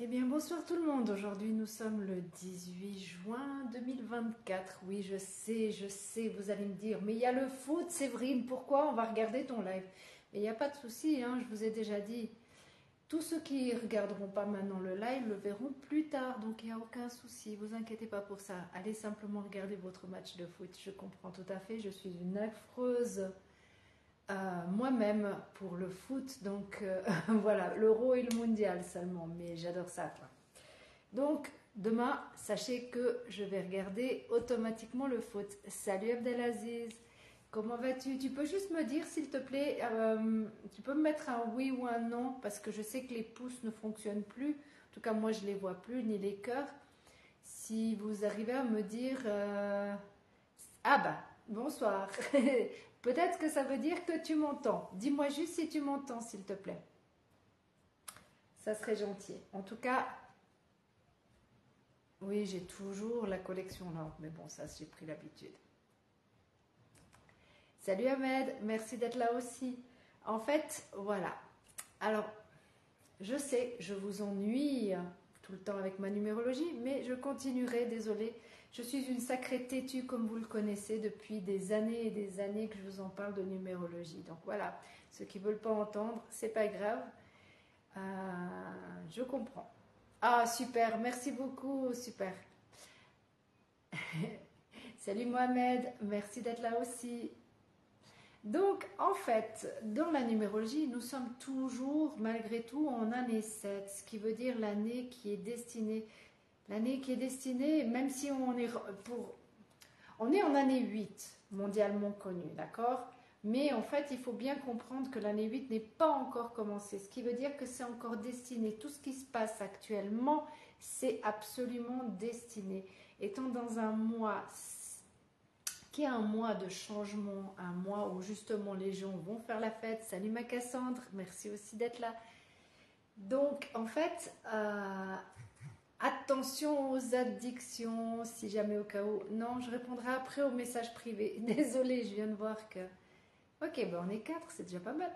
Eh bien, bonsoir tout le monde. Aujourd'hui, nous sommes le 18 juin 2024. Oui, je sais, vous allez me dire, mais il y a le foot, Séverine, pourquoi on va regarder ton live? Mais il n'y a pas de souci, hein, je vous ai déjà dit. Tous ceux qui ne regarderont pas maintenant le live le verront plus tard, donc il n'y a aucun souci, vous inquiétez pas pour ça. Allez simplement regarder votre match de foot, je comprends tout à fait, je suis une affreuse moi-même pour le foot, donc voilà, l'euro et le mondial seulement, mais j'adore ça, quoi. Donc, demain, sachez que je vais regarder automatiquement le foot. Salut Abdelaziz, comment vas-tu? Tu peux juste me dire, s'il te plaît, tu peux me mettre un oui ou un non, parce que je sais que les pouces ne fonctionnent plus. En tout cas, moi, je ne les vois plus, ni les cœurs. Si vous arrivez à me dire... Ah bah, bonsoir. Peut-être que ça veut dire que tu m'entends. Dis-moi juste si tu m'entends, s'il te plaît. Ça serait gentil. En tout cas, oui, j'ai toujours la collection là, mais bon, ça, j'ai pris l'habitude. Salut Ahmed, merci d'être là aussi. En fait, voilà. Alors, je sais, je vous ennuie tout le temps avec ma numérologie, mais je continuerai, désolée. Je suis une sacrée têtue, comme vous le connaissez, depuis des années et des années que je vous en parle de numérologie. Donc voilà, ceux qui ne veulent pas entendre, c'est pas grave. Euh, je comprends. Ah, super, merci beaucoup, super. Salut Mohamed, merci d'être là aussi. Donc, en fait, dans la numérologie, nous sommes toujours, malgré tout, en année 7, ce qui veut dire l'année qui est destinée. L'année qui est destinée, même si on est en année 8, mondialement connue, d'accord? Mais en fait, il faut bien comprendre que l'année 8 n'est pas encore commencée, ce qui veut dire que c'est encore destiné. Tout ce qui se passe actuellement, c'est absolument destiné. Étant dans un mois qui est un mois de changement, un mois où justement les gens vont faire la fête. Salut ma Cassandre, merci aussi d'être là. Donc en fait, attention aux addictions, si jamais au cas où. Non, je répondrai après aux messages privés. Désolée, je viens de voir que... Ok, ben on est quatre, c'est déjà pas mal.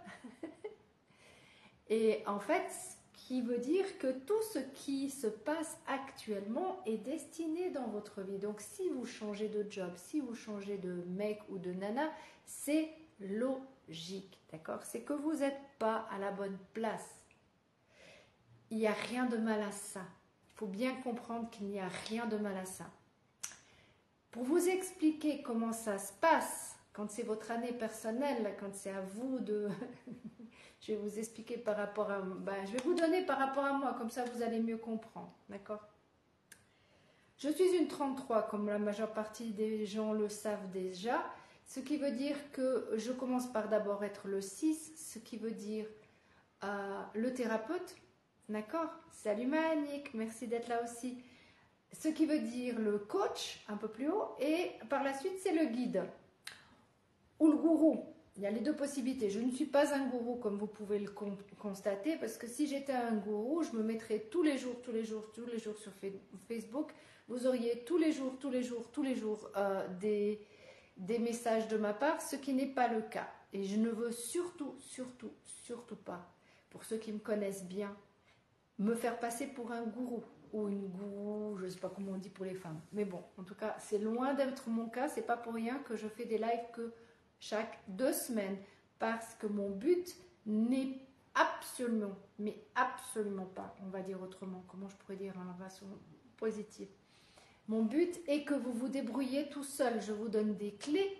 Et en fait, ce qui veut dire que tout ce qui se passe actuellement est destiné dans votre vie. Donc si vous changez de job, si vous changez de mec ou de nana, c'est logique, d'accord? C'est que vous n'êtes pas à la bonne place. Il n'y a rien de mal à ça. Il faut bien comprendre qu'il n'y a rien de mal à ça. Pour vous expliquer comment ça se passe, quand c'est votre année personnelle, quand c'est à vous de... Je vais vous expliquer par rapport à... je vais vous donner par rapport à moi, comme ça vous allez mieux comprendre, d'accord? Je suis une 33, comme la majeure partie des gens le savent déjà, ce qui veut dire que je commence par d'abord être le 6, ce qui veut dire le thérapeute, d'accord? Salut Manik, merci d'être là aussi. Ce qui veut dire le coach, un peu plus haut, et par la suite c'est le guide, ou le gourou. Il y a les deux possibilités. Je ne suis pas un gourou comme vous pouvez le constater parce que si j'étais un gourou, je me mettrais tous les jours sur Facebook. Vous auriez tous les jours des messages de ma part, ce qui n'est pas le cas. Et je ne veux surtout pas, pour ceux qui me connaissent bien, me faire passer pour un gourou ou une gourou, je ne sais pas comment on dit pour les femmes. Mais bon, en tout cas, c'est loin d'être mon cas. C'est pas pour rien que je fais des lives que chaque 2 semaines, parce que mon but n'est absolument, mais absolument pas, on va dire autrement, comment je pourrais dire en façon positive. Mon but est que vous vous débrouillez tout seul. Je vous donne des clés,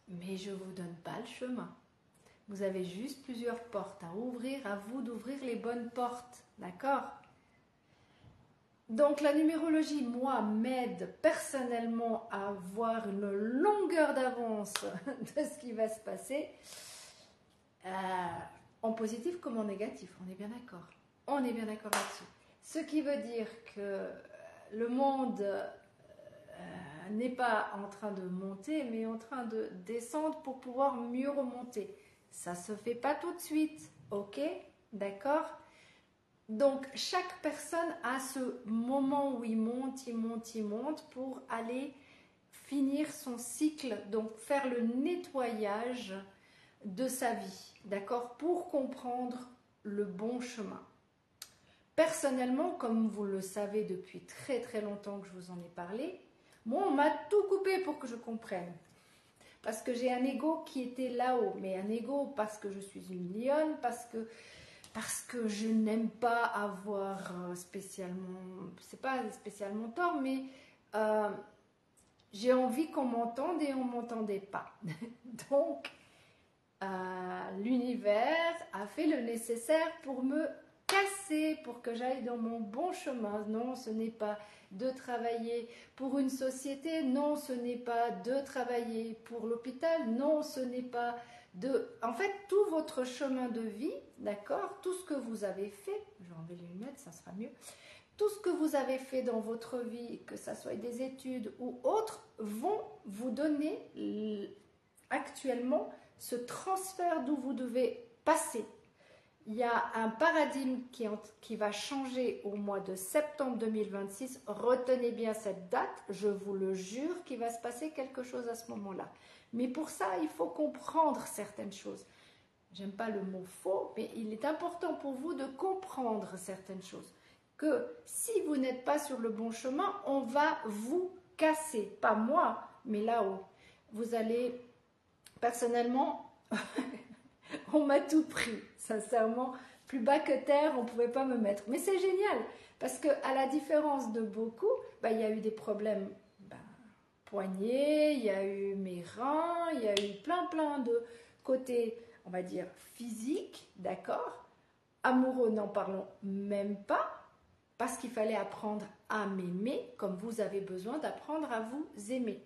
mais je ne vous donne pas le chemin. Vous avez juste plusieurs portes à ouvrir, à vous d'ouvrir les bonnes portes, d'accord? Donc la numérologie, moi, m'aide personnellement à avoir une longueur d'avance de ce qui va se passer, en positif comme en négatif, on est bien d'accord. On est bien d'accord là-dessus. Ce qui veut dire que le monde n'est pas en train de monter, mais en train de descendre pour pouvoir mieux remonter. Ça ne se fait pas tout de suite, ok? D'accord? Donc, chaque personne a ce moment où il monte pour aller finir son cycle, donc faire le nettoyage de sa vie, d'accord, pour comprendre le bon chemin. personnellement, comme vous le savez depuis très très longtemps que je vous en ai parlé, moi on m'a tout coupé pour que je comprenne. Parce que j'ai un ego qui était là-haut, mais un ego parce que je suis une lionne, parce que je n'aime pas avoir spécialement, c'est pas spécialement tort, mais j'ai envie qu'on m'entende et on ne m'entendait pas. Donc, l'univers a fait le nécessaire pour me casser, pour que j'aille dans mon bon chemin. Non, ce n'est pas de travailler pour une société, non, ce n'est pas de travailler pour l'hôpital, non, ce n'est pas de... En fait, tout votre chemin de vie, d'accord, tout ce que vous avez fait, je vais enlever les lunettes, ça sera mieux, tout ce que vous avez fait dans votre vie, que ce soit des études ou autres, vont vous donner actuellement ce transfert d'où vous devez passer. Il y a un paradigme qui va changer au mois de septembre 2026. Retenez bien cette date, je vous le jure qu'il va se passer quelque chose à ce moment-là. Mais pour ça, il faut comprendre certaines choses. J'aime pas le mot faux, mais il est important pour vous de comprendre certaines choses. Que si vous n'êtes pas sur le bon chemin, on va vous casser. Pas moi, mais là-haut. Vous allez, personnellement... On m'a tout pris, sincèrement, plus bas que terre, on ne pouvait pas me mettre. Mais c'est génial, parce qu'à la différence de beaucoup, il y a eu des problèmes poignets, il y a eu mes reins, il y a eu plein de côtés, on va dire, physiques, d'accord. Amoureux, n'en parlons même pas, parce qu'il fallait apprendre à m'aimer, comme vous avez besoin d'apprendre à vous aimer.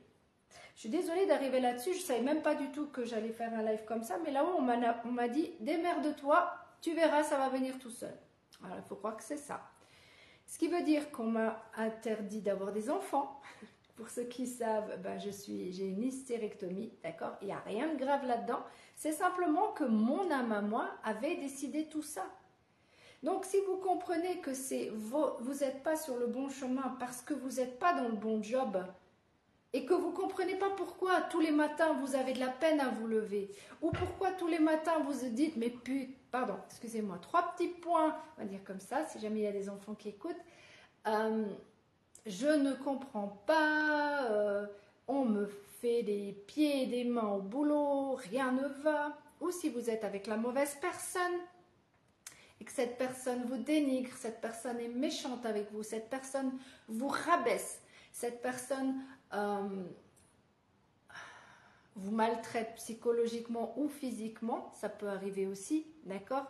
Je suis désolée d'arriver là-dessus, je ne savais même pas du tout que j'allais faire un live comme ça, mais là-haut, on m'a dit, démerde-toi, tu verras, ça va venir tout seul. Alors, il faut croire que c'est ça. Ce qui veut dire qu'on m'a interdit d'avoir des enfants. Pour ceux qui savent, j'ai une hystérectomie, d'accord. Il n'y a rien de grave là-dedans. C'est simplement que mon âme à moi avait décidé tout ça. Donc, si vous comprenez que vous n'êtes pas sur le bon chemin parce que vous n'êtes pas dans le bon job, et que vous ne comprenez pas pourquoi tous les matins vous avez de la peine à vous lever, ou pourquoi tous les matins vous vous dites, mais pardon, excusez-moi, 3 petits points, on va dire comme ça, si jamais il y a des enfants qui écoutent, je ne comprends pas, on me fait des pieds et des mains au boulot, rien ne va, ou si vous êtes avec la mauvaise personne, et que cette personne vous dénigre, cette personne est méchante avec vous, cette personne vous rabaisse, cette personne vous maltraite psychologiquement ou physiquement, ça peut arriver aussi, d'accord?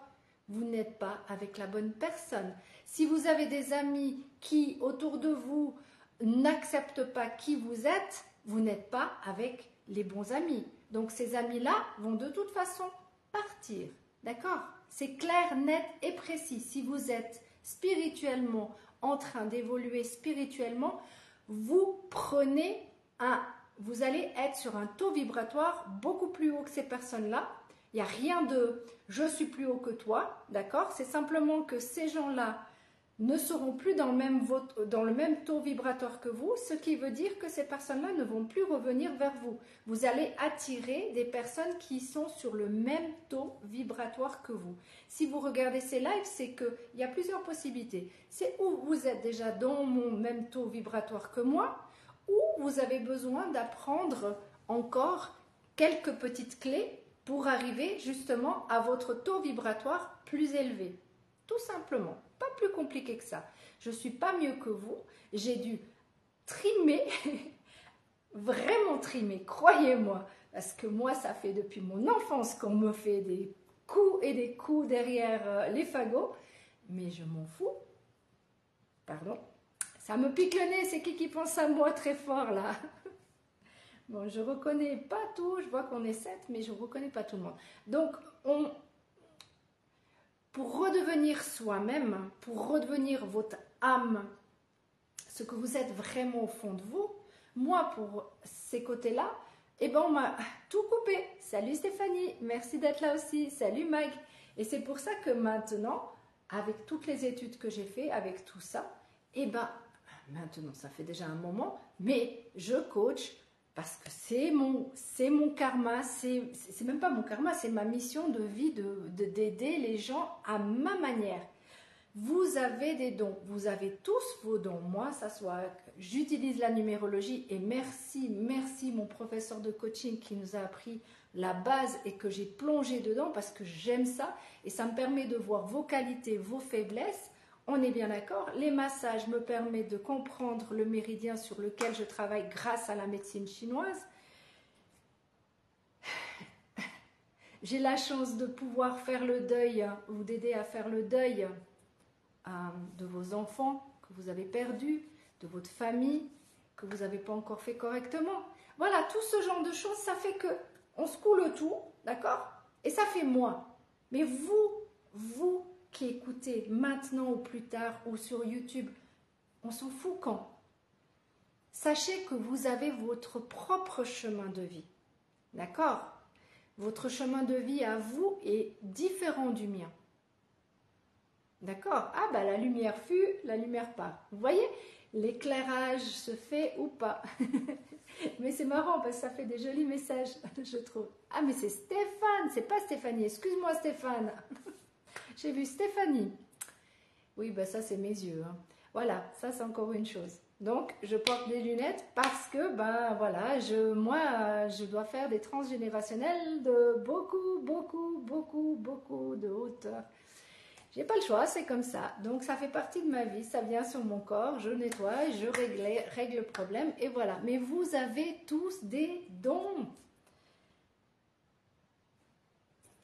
Vous n'êtes pas avec la bonne personne. Si vous avez des amis qui, autour de vous, n'acceptent pas qui vous êtes, vous n'êtes pas avec les bons amis. Donc ces amis-là vont de toute façon partir, d'accord? C'est clair, net et précis. Si vous êtes spirituellement en train d'évoluer spirituellement, vous allez être sur un taux vibratoire beaucoup plus haut que ces personnes-là. Il n'y a rien de « je suis plus haut que toi », d'accord? C'est simplement que ces gens-là ne seront plus dans le même taux vibratoire que vous, ce qui veut dire que ces personnes-là ne vont plus revenir vers vous. Vous allez attirer des personnes qui sont sur le même taux vibratoire que vous. Si vous regardez ces lives, c'est qu'il y a plusieurs possibilités. C'est où vous êtes déjà dans mon même taux vibratoire que moi, ou vous avez besoin d'apprendre encore quelques petites clés pour arriver justement à votre taux vibratoire plus élevé. Tout simplement. Pas plus compliqué que ça. Je ne suis pas mieux que vous. J'ai dû trimer, vraiment trimer, croyez-moi. Parce que moi, ça fait depuis mon enfance qu'on me fait des coups et des coups derrière les fagots. Mais je m'en fous. Pardon. Ça me pique le nez. C'est qui pense à moi très fort là? Bon, je ne reconnais pas tout. Je vois qu'on est 7, mais je ne reconnais pas tout le monde. Donc, pour redevenir soi-même, pour redevenir votre âme, ce que vous êtes vraiment au fond de vous, moi, pour ces côtés-là, on m'a tout coupé. Salut Stéphanie, merci d'être là aussi. Salut Mag. Et c'est pour ça que maintenant, avec toutes les études que j'ai fait, avec tout ça, maintenant, ça fait déjà un moment, mais je coach parce que c'est mon karma, c'est même pas mon karma, c'est ma mission de vie d'aider les gens à ma manière. Vous avez des dons, vous avez tous vos dons. Moi, ça soit, j'utilise la numérologie et merci, merci mon professeur de coaching qui nous a appris la base et que j'ai plongé dedans parce que j'aime ça et ça me permet de voir vos qualités, vos faiblesses. On est bien d'accord. Les massages me permettent de comprendre le méridien sur lequel je travaille grâce à la médecine chinoise. J'ai la chance de pouvoir faire le deuil ou d'aider à faire le deuil de vos enfants que vous avez perdus, de votre famille que vous n'avez pas encore fait correctement. Voilà, tout ce genre de choses, ça fait que on se coule tout, d'accord? Et ça fait moi. Mais vous qui écoutez maintenant ou plus tard ou sur YouTube, on s'en fout quand. Sachez que vous avez votre propre chemin de vie, d'accord? Votre chemin de vie à vous est différent du mien. D'accord? Ah bah la lumière fut, la lumière part. Vous voyez? L'éclairage se fait ou pas. Mais c'est marrant parce que ça fait des jolis messages, je trouve. Ah mais c'est Stéphane, c'est pas Stéphanie. Excuse-moi Stéphane. J'ai vu Stéphanie. Oui, bah ça c'est mes yeux. Hein. Voilà, ça c'est encore une chose. Donc je porte des lunettes parce que bah voilà, moi je dois faire des transgénérationnels de beaucoup de hauteur. J'ai pas le choix, c'est comme ça. Donc ça fait partie de ma vie, ça vient sur mon corps, je nettoie, je règle le problème et voilà. Mais vous avez tous des dons.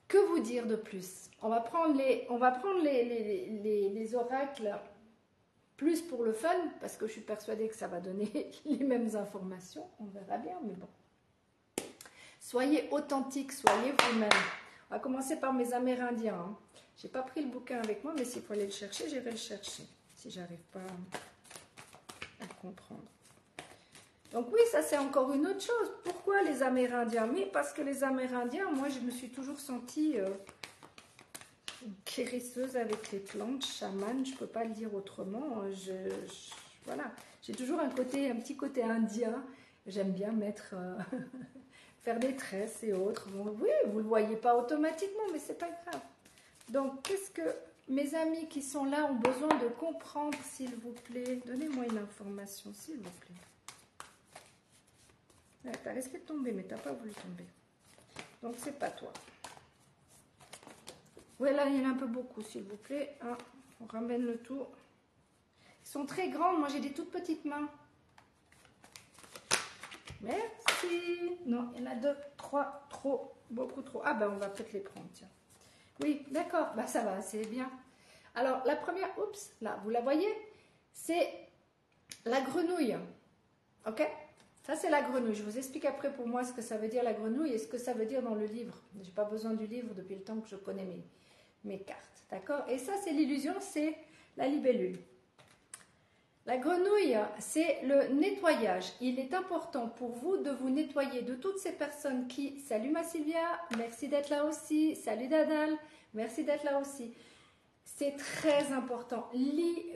Que vous dire de plus? On va prendre les oracles plus pour le fun, parce que je suis persuadée que ça va donner les mêmes informations. On verra bien, mais bon. Soyez authentique, soyez vous-même. On va commencer par mes Amérindiens. Hein. J'ai pas pris le bouquin avec moi, mais s'il faut aller le chercher, j'irai le chercher. Si j'arrive pas à comprendre. Donc oui, ça c'est encore une autre chose. Pourquoi les Amérindiens? Mais parce que les Amérindiens, moi je me suis toujours sentie guérisseuse avec les plantes, chamane, je ne peux pas le dire autrement. Voilà, j'ai toujours un petit côté indien. J'aime bien mettre, faire des tresses et autres. Bon, oui, vous ne le voyez pas automatiquement, mais c'est pas grave. Donc, qu'est-ce que mes amis qui sont là ont besoin de comprendre, s'il vous plaît? Donnez-moi une information, s'il vous plaît. Ouais, tu as risqué de tomber, mais tu n'as pas voulu tomber. Donc, c'est pas toi. Ouais, là, il y en a un peu beaucoup, s'il vous plaît. Ah, on ramène le tout. Ils sont très grands. Moi, j'ai des toutes petites mains. Merci. Non, il y en a 2, 3, trop, beaucoup trop. Ah, ben, on va peut-être les prendre, tiens. Oui, d'accord. Bah, ça va, c'est bien. Alors, la première, oups, là, vous la voyez? C'est la grenouille. OK? Ça, c'est la grenouille. Je vous explique après pour moi ce que ça veut dire la grenouille et ce que ça veut dire dans le livre. Je n'ai pas besoin du livre depuis le temps que je connais mes cartes. D'accord? Et ça, c'est l'illusion, c'est la libellule. La grenouille, c'est le nettoyage. Il est important pour vous de vous nettoyer de toutes ces personnes qui... Salut ma Sylvia, merci d'être là aussi. Salut Dadal, merci d'être là aussi. C'est très important. Libérez-vous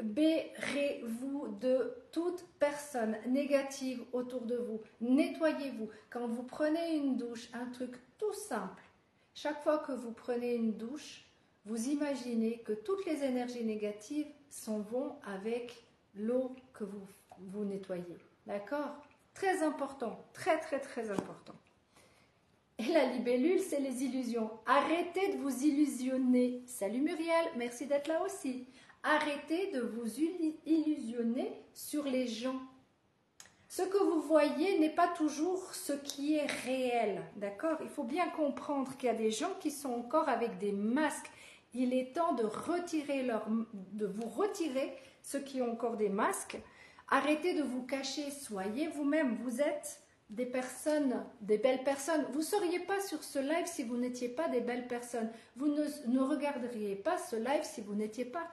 de toute personne négative autour de vous. Nettoyez-vous. Quand vous prenez une douche, un truc tout simple. Chaque fois que vous prenez une douche, vous imaginez que toutes les énergies négatives s'en vont avec l'eau que vous nettoyez. D'accord? Très important. Très important. Et la libellule, c'est les illusions. Arrêtez de vous illusionner. Salut Muriel, merci d'être là aussi. Arrêtez de vous illusionner sur les gens. Ce que vous voyez n'est pas toujours ce qui est réel. D'accord? Il faut bien comprendre qu'il y a des gens qui sont encore avec des masques. Il est temps de vous retirer ceux qui ont encore des masques. Arrêtez de vous cacher. Soyez vous-même. Vous êtes des personnes, des belles personnes. Vous ne seriez pas sur ce live si vous n'étiez pas des belles personnes. Vous ne regarderiez pas ce live si vous n'étiez pas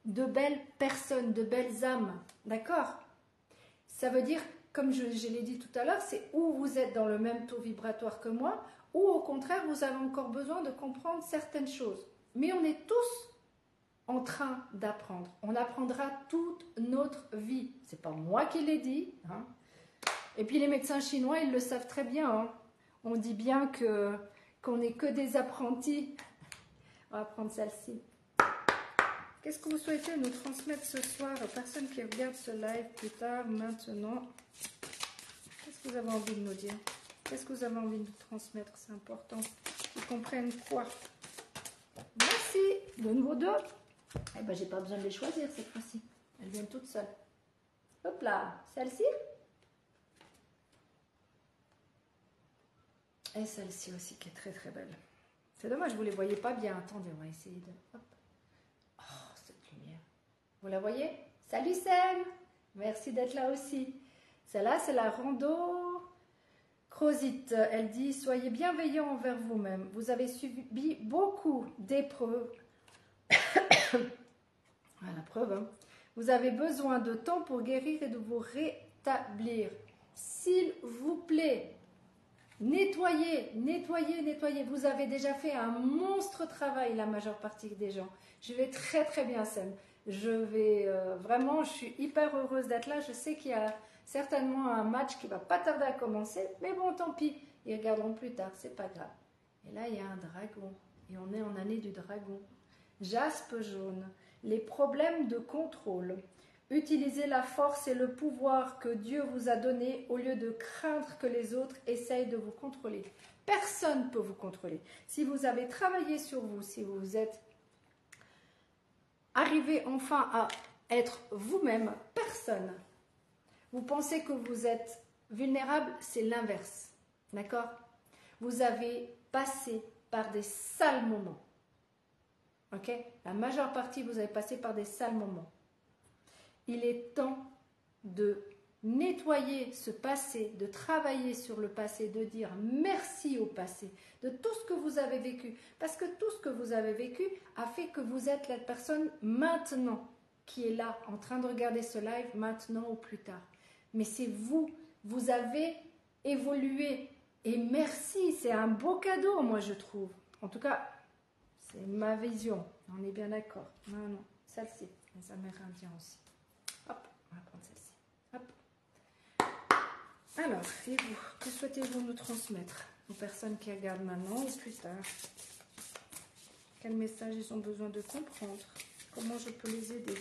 de belles personnes, de belles âmes. D'accord? Ça veut dire, comme je l'ai dit tout à l'heure, c'est où vous êtes dans le même taux vibratoire que moi, ou au contraire, vous avez encore besoin de comprendre certaines choses. Mais on est tous en train d'apprendre. On apprendra toute notre vie. C'est pas moi qui l'ai dit, hein. Et puis les médecins chinois, ils le savent très bien. Hein. On dit bien qu'on n'est que des apprentis. On va prendre celle-ci. Qu'est-ce que vous souhaitez nous transmettre ce soir aux personnes qui regardent ce live plus tard, maintenant? Qu'est-ce que vous avez envie de nous dire? Qu'est-ce que vous avez envie de nous transmettre? C'est important. Ils comprennent quoi? Merci. De nouveau deux. Eh ben, j'ai pas besoin de les choisir cette fois-ci. Elles viennent toutes seules. Hop là. Celle-ci. Et celle-ci aussi qui est très très belle. C'est dommage, vous ne les voyez pas bien. Attendez, on va essayer de... Hop. Oh, cette lumière. Vous la voyez? Salut Sam. Merci d'être là aussi. Celle-là, c'est la rando Crozite. Elle dit, soyez bienveillants envers vous-même. Vous avez subi beaucoup d'épreuves. Ah, la preuve, hein. Vous avez besoin de temps pour guérir et de vous rétablir. S'il vous plaît, nettoyez, nettoyez, nettoyez. Vous avez déjà fait un monstre travail, la majeure partie des gens. Je vais très très bien, Sam. Je vais vraiment, je suis hyper heureuse d'être là. Je sais qu'il y a certainement un match qui va pas tarder à commencer, mais bon, tant pis. Ils regarderont plus tard, c'est pas grave. Et là, il y a un dragon. Et on est en année du dragon. Jaspe jaune. Les problèmes de contrôle. Utilisez la force et le pouvoir que Dieu vous a donné au lieu de craindre que les autres essayent de vous contrôler. Personne ne peut vous contrôler. Si vous avez travaillé sur vous, si vous êtes arrivé enfin à être vous-même, personne. Vous pensez que vous êtes vulnérable, c'est l'inverse. D'accord? Vous avez passé par des sales moments. Ok? La majeure partie, vous avez passé par des sales moments. Il est temps de nettoyer ce passé, de travailler sur le passé, de dire merci au passé, de tout ce que vous avez vécu. Parce que tout ce que vous avez vécu a fait que vous êtes la personne maintenant qui est là, en train de regarder ce live maintenant ou plus tard. Mais c'est vous, vous avez évolué. Et merci, c'est un beau cadeau, moi je trouve. En tout cas, c'est ma vision. On est bien d'accord. Non, non, celle-ci, les Amérindiens aussi. Hop, on va prendre celle-ci. Hop. Alors, et vous, que souhaitez-vous nous transmettre aux personnes qui regardent maintenant ou plus tard? Quel message ils ont besoin de comprendre? Comment je peux les aider?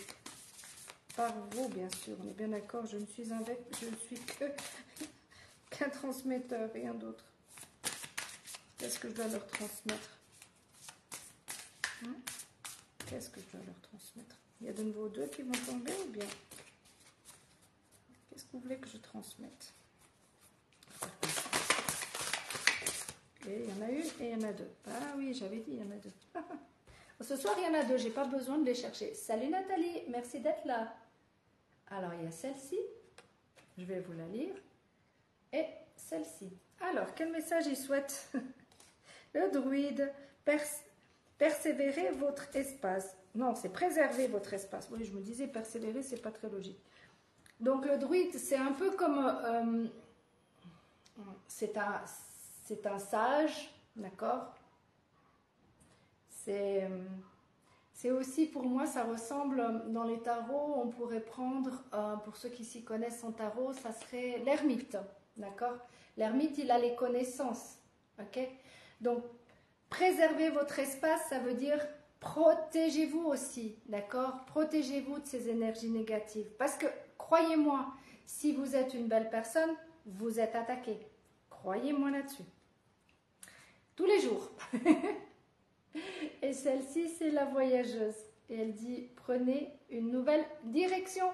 Par vous, bien sûr. On est bien d'accord. Je ne suis qu'un transmetteur, rien d'autre. Qu'est-ce que je dois leur transmettre? Qu'est-ce que je dois leur transmettre? Il y a de nouveau deux qui vont tomber ou bien? Qu'est-ce que vous voulez que je transmette? Et il y en a une et il y en a deux. Ah oui, j'avais dit il y en a deux. Ce soir, il y en a deux. Je n'ai pas besoin de les chercher. Salut Nathalie, merci d'être là. Alors, il y a celle-ci. Je vais vous la lire. Et celle-ci. Alors, quel message il souhaite? Le druide, persévérer votre espace. Non, c'est préserver votre espace. Oui, je me disais persévérer, c'est pas très logique. Donc, le druide, c'est un peu comme... c'est un sage, d'accord? C'est aussi, pour moi, ça ressemble, dans les tarots, on pourrait prendre, pour ceux qui s'y connaissent en tarot, ça serait l'ermite, d'accord? L'ermite, il a les connaissances, ok? Donc, préserver votre espace, ça veut dire protégez-vous aussi, d'accord? Protégez-vous de ces énergies négatives. Parce que, croyez-moi, si vous êtes une belle personne, vous êtes attaqué. Croyez-moi là-dessus. Tous les jours. Et celle-ci, c'est la voyageuse. Et elle dit, prenez une nouvelle direction.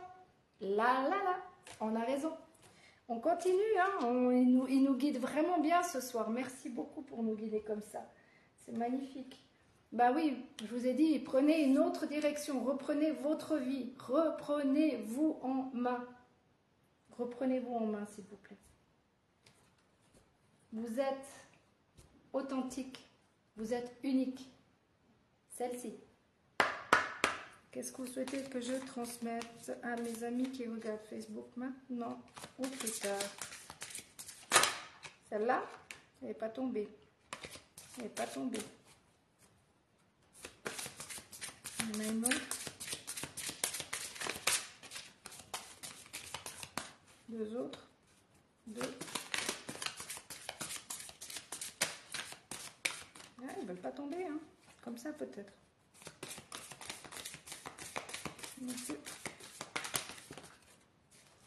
Là, là, là. On a raison. On continue, hein. Il nous guide vraiment bien ce soir. Merci beaucoup pour nous guider comme ça. C'est magnifique. Bah oui, je vous ai dit, prenez une autre direction. Reprenez votre vie. Reprenez-vous en main. Reprenez-vous en main, s'il vous plaît. Vous êtes authentique. Vous êtes unique. Celle-ci. Qu'est-ce que vous souhaitez que je transmette à mes amis qui regardent Facebook maintenant ou plus tard? Celle-là, elle n'est pas tombée. Elle n'est pas tombée. Il y en a une autre. Deux autres. Deux. Ah, ils ne veulent pas tomber, hein. Comme ça peut-être. Merci.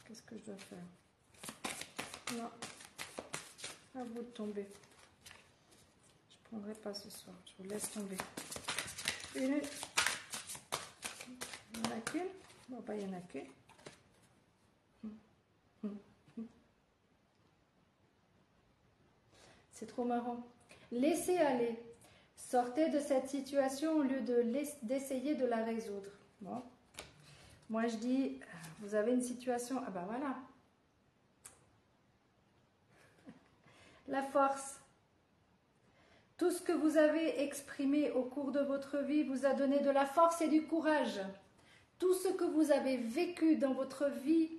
Qu'est-ce que je dois faire? Non. À vous de tomber. Je ne prendrai pas ce soir. Je vous laisse tomber. Une. Il n'y en a qu'une? Bon, bah, il n'y en a qu'une. C'est trop marrant. Laissez aller. Sortez de cette situation au lieu d'essayer de la résoudre. Bon. Moi, je dis, vous avez une situation... Ah ben voilà. La force. Tout ce que vous avez exprimé au cours de votre vie vous a donné de la force et du courage. Tout ce que vous avez vécu dans votre vie,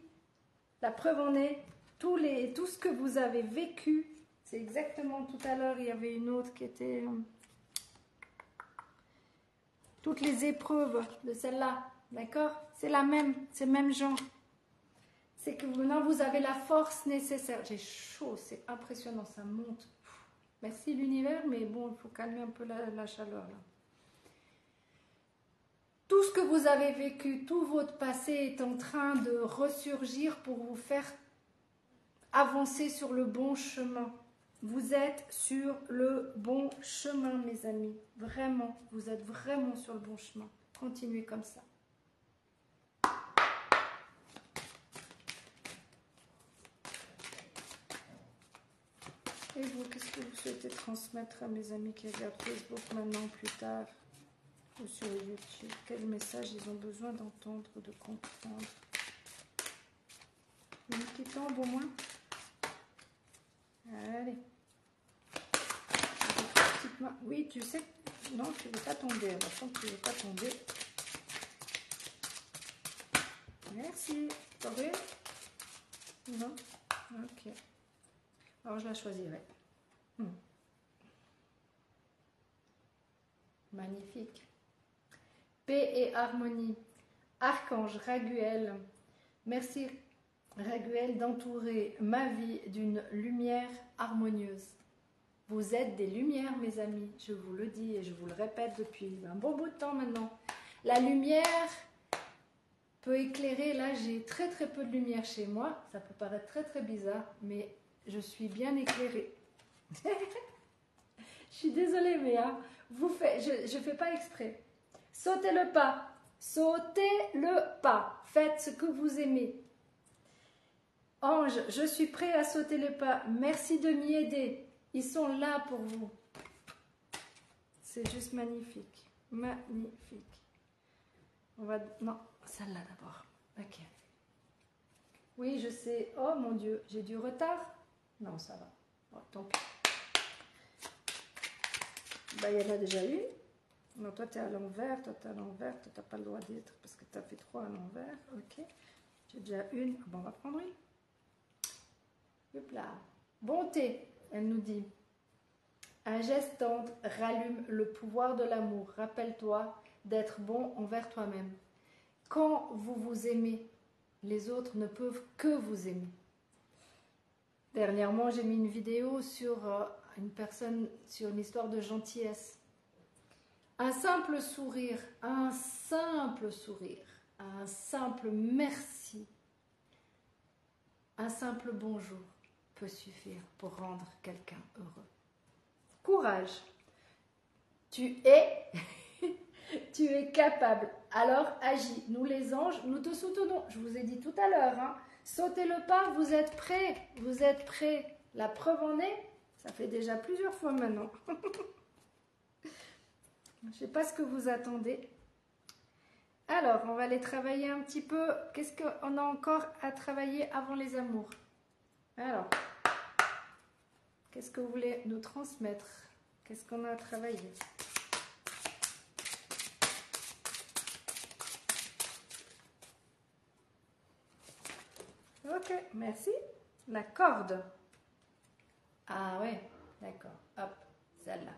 la preuve en est, tout ce que vous avez vécu, c'est exactement tout à l'heure, il y avait une autre qui était... toutes les épreuves de celle-là, d'accord? C'est la même, c'est le même genre. C'est que maintenant vous avez la force nécessaire. J'ai chaud, c'est impressionnant, ça monte. Merci l'univers, mais bon, il faut calmer un peu la chaleur là. Tout ce que vous avez vécu, tout votre passé est en train de ressurgir pour vous faire avancer sur le bon chemin. Vous êtes sur le bon chemin, mes amis. Vraiment, vous êtes vraiment sur le bon chemin. Continuez comme ça. Et vous, qu'est-ce que vous souhaitez transmettre à mes amis qui regardent Facebook maintenant, plus tard, ou sur YouTube? Quel message ils ont besoin d'entendre, de comprendre? Une qui tombe au moins? Allez. Oui, tu sais, non, tu ne veux pas tomber. On va sent que tu ne veux pas tomber. Merci. T'en veux? Non? Ok. Alors, je la choisirai. Magnifique. Paix et harmonie. Archange Raguel. Merci, Raguel, d'entourer ma vie d'une lumière harmonieuse. Vous êtes des lumières, mes amis. Je vous le dis et je vous le répète depuis un bon bout de temps maintenant. La lumière peut éclairer. Là, j'ai très très peu de lumière chez moi. Ça peut paraître très très bizarre, mais je suis bien éclairée. Je suis désolée, mais hein, je ne fais pas exprès. Sautez le pas. Sautez le pas. Faites ce que vous aimez. Ange, je suis prêt à sauter le pas. Merci de m'y aider. Ils sont là pour vous. C'est juste magnifique. Magnifique. On va... Non, celle-là d'abord. Ok. Oui, je sais. Oh mon Dieu, j'ai du retard? Non, ça va. Oh, tant pis. Bah, il y en a déjà une. Non, toi, tu es à l'envers. Toi, tu es à l'envers. Toi, tu n'as pas le droit d'être parce que tu as fait 3 à l'envers. Ok. J'ai déjà une. Bon, on va prendre une. Hop là. Bonté, elle nous dit. Un geste tendre rallume le pouvoir de l'amour. Rappelle-toi d'être bon envers toi-même. Quand vous vous aimez, les autres ne peuvent que vous aimer. Dernièrement, j'ai mis une vidéo sur une personne, sur une histoire de gentillesse. Un simple sourire, un simple merci, un simple bonjour peut suffire pour rendre quelqu'un heureux. Courage. Tu es capable. Alors agis. Nous les anges, nous te soutenons. Je vous ai dit tout à l'heure, hein, sautez le pas, vous êtes prêts. Vous êtes prêts. La preuve en est, ça fait déjà plusieurs fois maintenant. Je ne sais pas ce que vous attendez. Alors, on va aller travailler un petit peu. Qu'est-ce qu'on a encore à travailler avant les amours? Alors, qu'est-ce que vous voulez nous transmettre? Qu'est-ce qu'on a à travailler? Ok, merci. La corde. Ah ouais, d'accord. Hop, celle-là.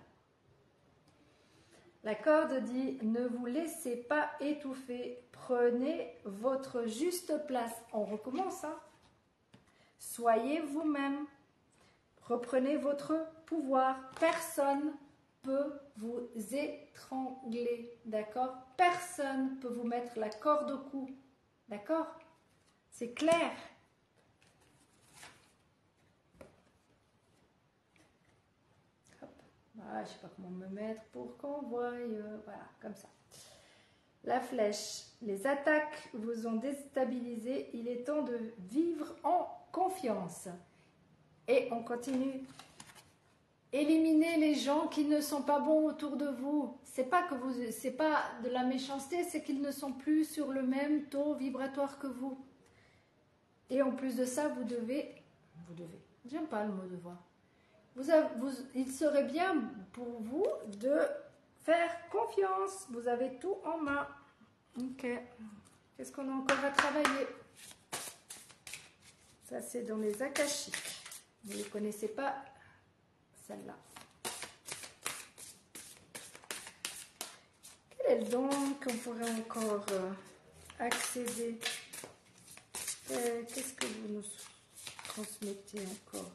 La corde dit, ne vous laissez pas étouffer. Prenez votre juste place. On recommence, hein. Soyez vous-même. Reprenez votre pouvoir. Personne peut vous étrangler, d'accord? Personne peut vous mettre la corde au cou, d'accord? C'est clair. Hop. Ah, je ne sais pas comment me mettre pour qu'on voie, voilà, comme ça. La flèche, les attaques vous ont déstabilisé, il est temps de vivre en confiance. Et on continue. Éliminez les gens qui ne sont pas bons autour de vous. C'est pas de la méchanceté, c'est qu'ils ne sont plus sur le même taux vibratoire que vous. Et en plus de ça, vous devez, j'aime pas le mot devoir. Il serait bien pour vous de faire confiance. Vous avez tout en main. Ok. Qu'est-ce qu'on a encore à travailler? Ça, c'est dans les akashiques. Vous ne les connaissez pas, celle-là. Quel est le don qu'on pourrait encore accéder? Qu'est-ce que vous nous transmettez encore?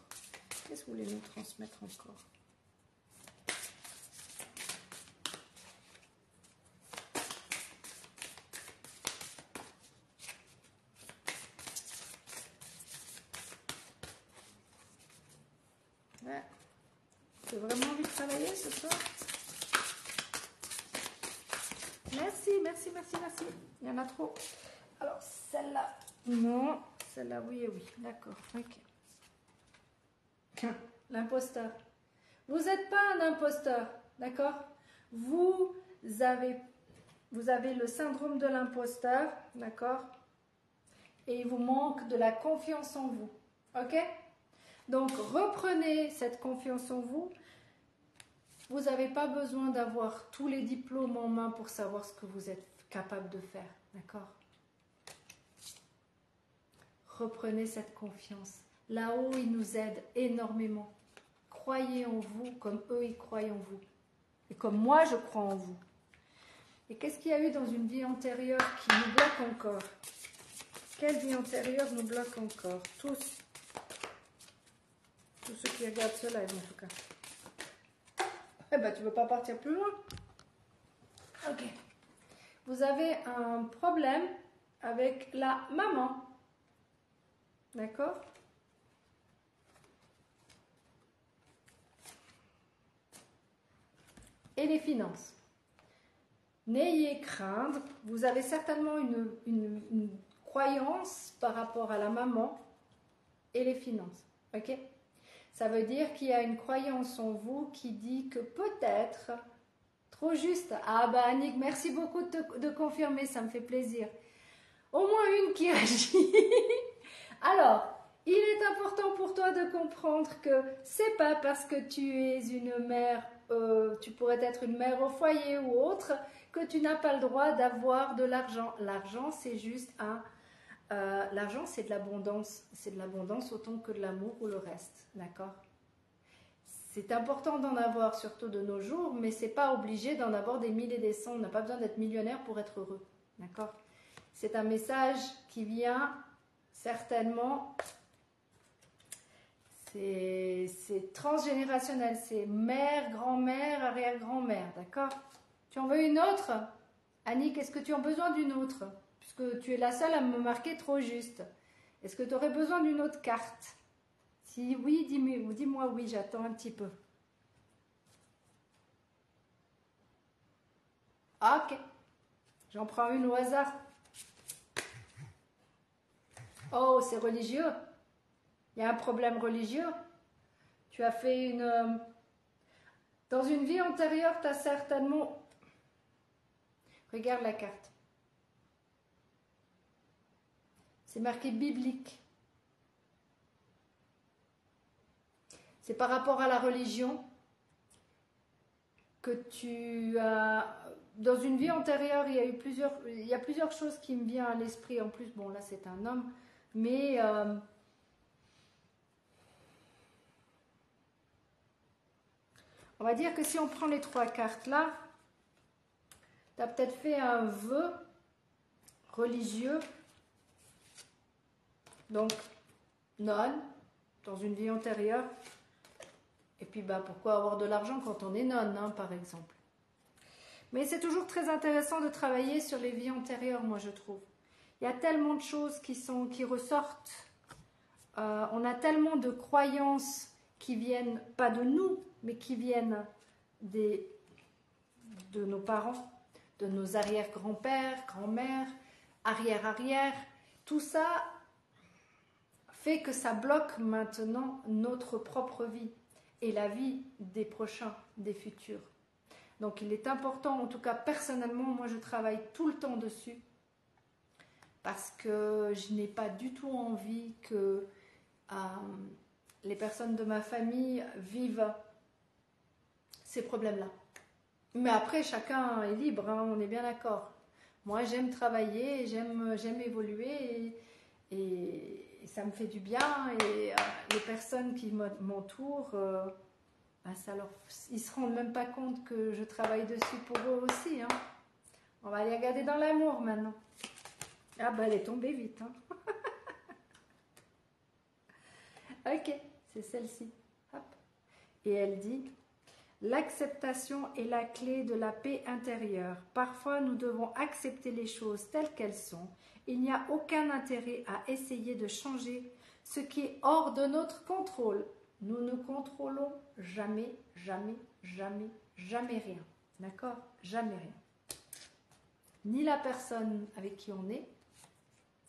Qu'est-ce que vous voulez nous transmettre encore? Ouais. Tu as vraiment envie de travailler ce soir? Merci, merci, merci, merci. Il y en a trop. Alors, celle-là, non. Celle-là, oui et oui. D'accord, ok. L'imposteur. Vous n'êtes pas un imposteur, d'accord? Vous avez le syndrome de l'imposteur, d'accord? Et il vous manque de la confiance en vous, ok? Donc, reprenez cette confiance en vous. Vous n'avez pas besoin d'avoir tous les diplômes en main pour savoir ce que vous êtes capable de faire, d'accord? Reprenez cette confiance. Là-haut, ils nous aident énormément. Croyez en vous comme eux, ils croient en vous. Et comme moi, je crois en vous. Et qu'est-ce qu'il y a eu dans une vie antérieure qui nous bloque encore? Quelle vie antérieure nous bloque encore? Tous ceux qui regardent ce live, en tout cas. Eh ben, tu veux pas partir plus loin? Ok. Vous avez un problème avec la maman. D'accord? Et les finances. N'ayez crainte, vous avez certainement une croyance par rapport à la maman et les finances. Ok? Ça veut dire qu'il y a une croyance en vous qui dit que peut-être, trop juste, ah bah Annick, merci beaucoup de confirmer, ça me fait plaisir. Au moins une qui agit. Alors, il est important pour toi de comprendre que c'est pas parce que tu es une mère, tu pourrais être une mère au foyer ou autre, que tu n'as pas le droit d'avoir de l'argent. L'argent, c'est juste l'argent, c'est de l'abondance. C'est de l'abondance autant que de l'amour ou le reste. D'accord? C'est important d'en avoir, surtout de nos jours, mais c'est pas obligé d'en avoir des mille et des cents. On n'a pas besoin d'être millionnaire pour être heureux. D'accord? C'est un message qui vient certainement, c'est transgénérationnel. C'est mère, grand-mère, arrière-grand-mère. D'accord? Tu en veux une autre? Annick, est-ce que tu as besoin d'une autre? Puisque tu es la seule à me marquer trop juste. Est-ce que tu aurais besoin d'une autre carte? Si oui, dis-moi oui, j'attends un petit peu. Ok, j'en prends une au hasard. Oh, c'est religieux. Il y a un problème religieux. Tu as fait une... Dans une vie antérieure, tu as certainement... Regarde la carte. C'est marqué biblique. C'est par rapport à la religion que tu as... Dans une vie antérieure, il y a plusieurs choses qui me viennent à l'esprit. En plus, bon, là, c'est un homme. Mais... on va dire que si on prend les trois cartes là, tu as peut-être fait un vœu religieux. Donc, non, dans une vie antérieure. Et puis, bah, pourquoi avoir de l'argent quand on est nonne, hein, par exemple. Mais c'est toujours très intéressant de travailler sur les vies antérieures, moi, je trouve. Il y a tellement de choses qui ressortent. On a tellement de croyances qui viennent, pas de nous, mais qui viennent de nos parents, de nos arrière-grands-pères, grand-mères, arrière-arrière. Tout ça fait que ça bloque maintenant notre propre vie et la vie des prochains, des futurs. Donc il est important, en tout cas personnellement, moi je travaille tout le temps dessus parce que je n'ai pas du tout envie que les personnes de ma famille vivent ces problèmes-là. Mais après, chacun est libre, hein, on est bien d'accord. Moi, j'aime travailler, j'aime évoluer et ça me fait du bien. Et les personnes qui m'entourent, ben ils ne se rendent même pas compte que je travaille dessus pour eux aussi. Hein. On va les regarder dans l'amour maintenant. Ah ben, elle est tombée vite. Hein. Ok, c'est celle-ci. Hop. Et elle dit... L'acceptation est la clé de la paix intérieure. Parfois, nous devons accepter les choses telles qu'elles sont. Il n'y a aucun intérêt à essayer de changer ce qui est hors de notre contrôle. Nous ne contrôlons jamais, jamais, jamais, jamais rien. D'accord? Jamais rien. Ni la personne avec qui on est,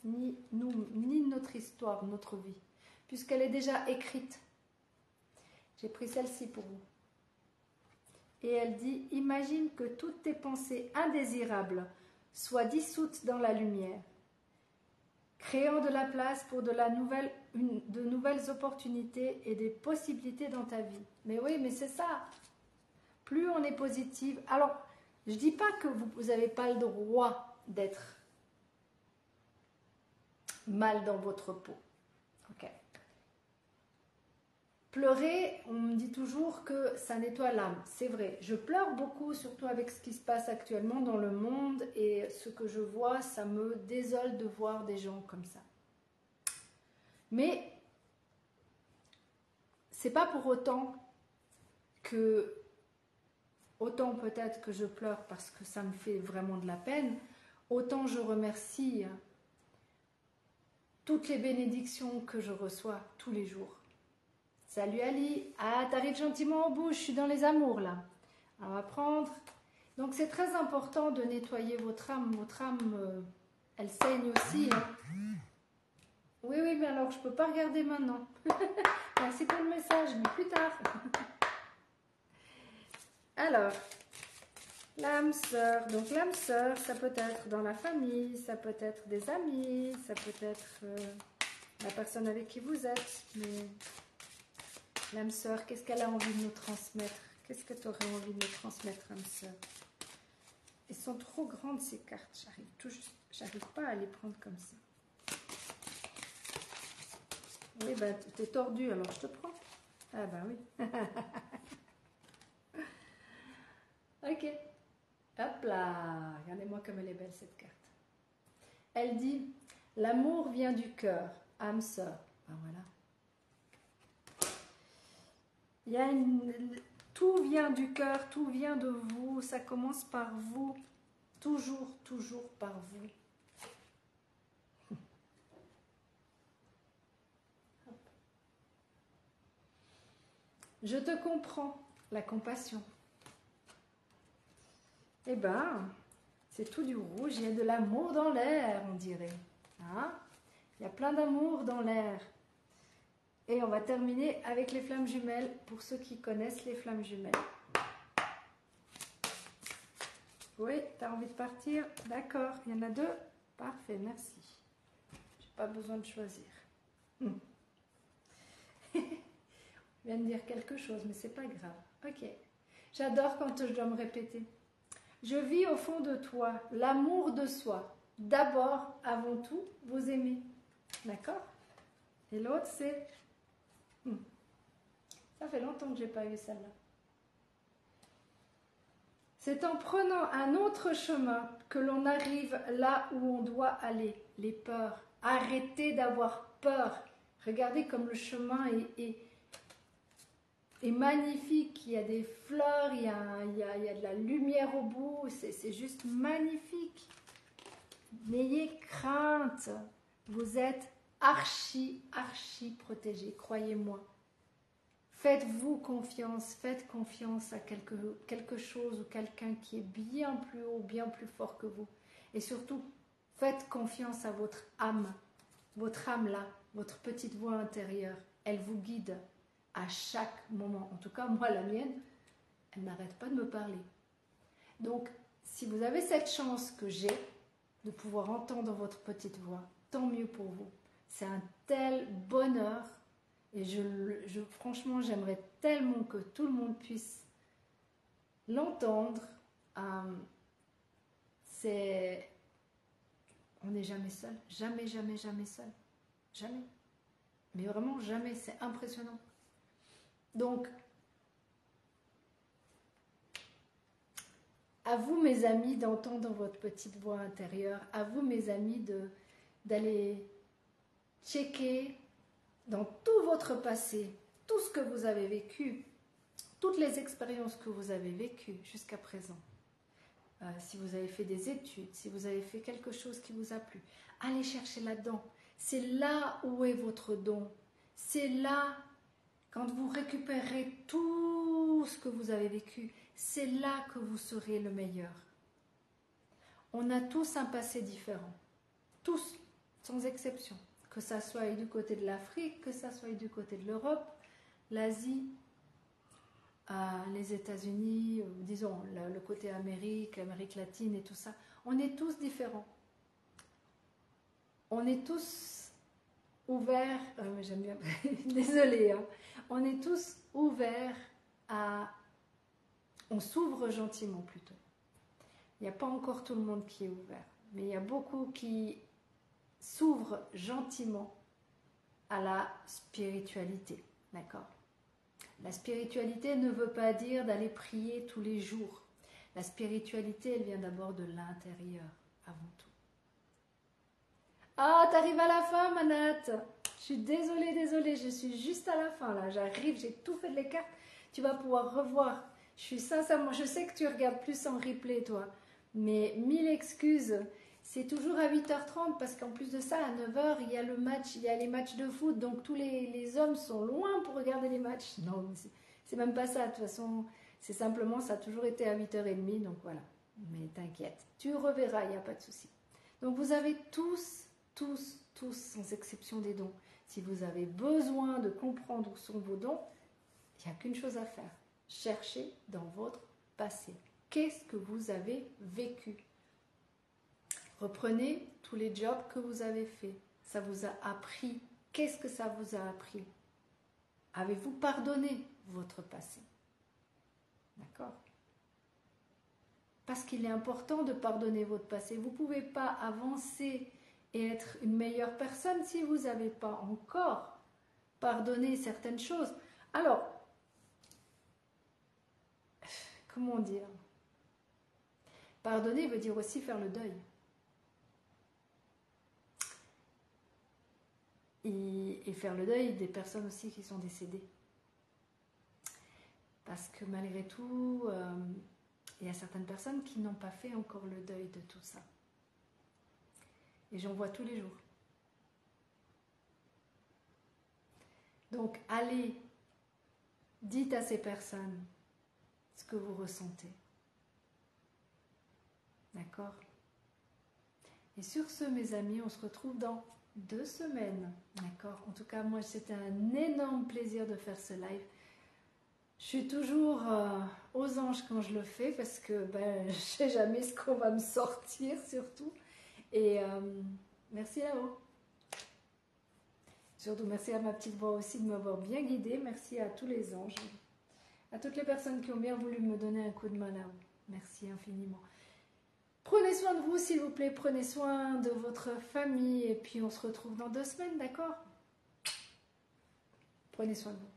ni nous, ni notre histoire, notre vie. Puisqu'elle est déjà écrite. J'ai pris celle-ci pour vous. Et elle dit, imagine que toutes tes pensées indésirables soient dissoutes dans la lumière, créant de la place pour de nouvelles opportunités et des possibilités dans ta vie. Mais oui, mais c'est ça. Plus on est positive. Alors, je ne dis pas que vous n'avez pas le droit d'être mal dans votre peau. Ok. Pleurer, on me dit toujours que ça nettoie l'âme. C'est vrai, je pleure beaucoup, surtout avec ce qui se passe actuellement dans le monde et ce que je vois, ça me désole de voir des gens comme ça. Mais c'est pas pour autant que, autant peut-être que je pleure parce que ça me fait vraiment de la peine, autant je remercie toutes les bénédictions que je reçois tous les jours. Salut Ali, ah t'arrives gentiment au bout, je suis dans les amours là. On va prendre. Donc c'est très important de nettoyer votre âme. Votre âme, elle saigne aussi. Hein. Oui, oui, mais alors je ne peux pas regarder maintenant. Merci pour le message, mais plus tard. Alors, l'âme sœur. Donc l'âme sœur, ça peut être dans la famille, ça peut être des amis, ça peut être la personne avec qui vous êtes. Mais... l'âme sœur, qu'est-ce qu'elle a envie de nous transmettre? Qu'est-ce que tu aurais envie de nous transmettre, âme sœur? Elles sont trop grandes ces cartes, j'arrive pas à les prendre comme ça. Oui, ben t'es tordu, alors je te prends. Ah ben oui. Ok. Hop là, regardez-moi comme elle est belle cette carte. Elle dit, l'amour vient du cœur, âme sœur. Ben voilà. Il y a tout vient du cœur, tout vient de vous, ça commence par vous, toujours, toujours par vous. Je te comprends, la compassion. Eh ben, c'est tout du rouge, il y a de l'amour dans l'air, on dirait. Hein? Il y a plein d'amour dans l'air. Et on va terminer avec les flammes jumelles, pour ceux qui connaissent les flammes jumelles. Oui, tu as envie de partir? D'accord, il y en a deux. Parfait, merci. Je n'ai pas besoin de choisir. Je viens de dire quelque chose, mais c'est pas grave. Ok. J'adore quand je dois me répéter. Je vis au fond de toi l'amour de soi. D'abord, avant tout, vous aimez. D'accord? Et l'autre, c'est... Ça fait longtemps que je n'ai pas eu celle-là. C'est en prenant un autre chemin que l'on arrive là où on doit aller. Les peurs. Arrêtez d'avoir peur. Regardez comme le chemin est est magnifique. Il y a des fleurs, il y a de la lumière au bout. C'est juste magnifique. N'ayez crainte. Vous êtes archi protégé, croyez-moi. Faites-vous confiance, faites confiance à quelque chose ou quelqu'un qui est bien plus haut, bien plus fort que vous. Et surtout, faites confiance à votre âme là, votre petite voix intérieure. Elle vous guide à chaque moment. En tout cas, moi, la mienne, elle n'arrête pas de me parler. Donc, si vous avez cette chance que j'ai de pouvoir entendre votre petite voix, tant mieux pour vous. C'est un tel bonheur. Et franchement, j'aimerais tellement que tout le monde puisse l'entendre. On n'est jamais seul. Jamais seul. Jamais. Mais vraiment jamais. C'est impressionnant. Donc, à vous, mes amis, d'entendre votre petite voix intérieure. À vous, mes amis, d'aller checker dans tout votre passé, tout ce que vous avez vécu, toutes les expériences que vous avez vécues jusqu'à présent. Si vous avez fait des études, si vous avez fait quelque chose qui vous a plu, allez chercher là-dedans. C'est là où est votre don. C'est là, quand vous récupérez tout ce que vous avez vécu, c'est là que vous serez le meilleur. On a tous un passé différent. Tous, sans exception. Que ça soit du côté de l'Afrique, que ça soit du côté de l'Europe, l'Asie, les États-Unis, disons le côté Amérique latine et tout ça. On est tous différents. On est tous ouverts, j'aime bien, désolée, hein. On est tous ouverts on s'ouvre gentiment plutôt. Il n'y a pas encore tout le monde qui est ouvert, mais il y a beaucoup qui s'ouvre gentiment à la spiritualité, d'accord? La spiritualité ne veut pas dire d'aller prier tous les jours. La spiritualité, elle vient d'abord de l'intérieur, avant tout. Ah, t'arrives à la fin, Manat. Je suis désolée, je suis juste à la fin, là. J'arrive, j'ai tout fait de les cartes. Tu vas pouvoir revoir. Je suis sincèrement, je sais que tu regardes plus en replay, toi. Mais 1000 excuses. C'est toujours à 8h30 parce qu'en plus de ça, à 9h, il y a le match, il y a les matchs de foot. Donc tous les hommes sont loin pour regarder les matchs. Non, c'est même pas ça. De toute façon, c'est simplement, ça a toujours été à 8h30. Donc voilà. Mais t'inquiète, tu reverras, il n'y a pas de souci. Donc vous avez tous, sans exception des dons. Si vous avez besoin de comprendre où sont vos dons, il n'y a qu'une chose à faire. Cherchez dans votre passé. Qu'est-ce que vous avez vécu ? Reprenez tous les jobs que vous avez faits. Ça vous a appris. Qu'est-ce que ça vous a appris? Avez-vous pardonné votre passé? D'accord? Parce qu'il est important de pardonner votre passé. Vous ne pouvez pas avancer et être une meilleure personne si vous n'avez pas encore pardonné certaines choses. Alors, comment dire? Pardonner veut dire aussi faire le deuil. Et faire le deuil des personnes aussi qui sont décédées. Parce que malgré tout, il y a certaines personnes qui n'ont pas fait encore le deuil de tout ça. Et j'en vois tous les jours. Donc, allez, dites à ces personnes ce que vous ressentez. D'accord? Et sur ce, mes amis, on se retrouve dans 2 semaines. D'accord? En tout cas, moi, c'était un énorme plaisir de faire ce live. Je suis toujours aux anges quand je le fais parce que je ne sais jamais ce qu'on va me sortir surtout. Et merci là-haut. Surtout merci à ma petite voix aussi de m'avoir bien guidée. Merci à tous les anges. À toutes les personnes qui ont bien voulu me donner un coup de main là-haut. Merci infiniment. Prenez soin de vous s'il vous plaît. Prenez soin de votre famille. Et puis on se retrouve dans 2 semaines, d'accord? Prenez soin de vous.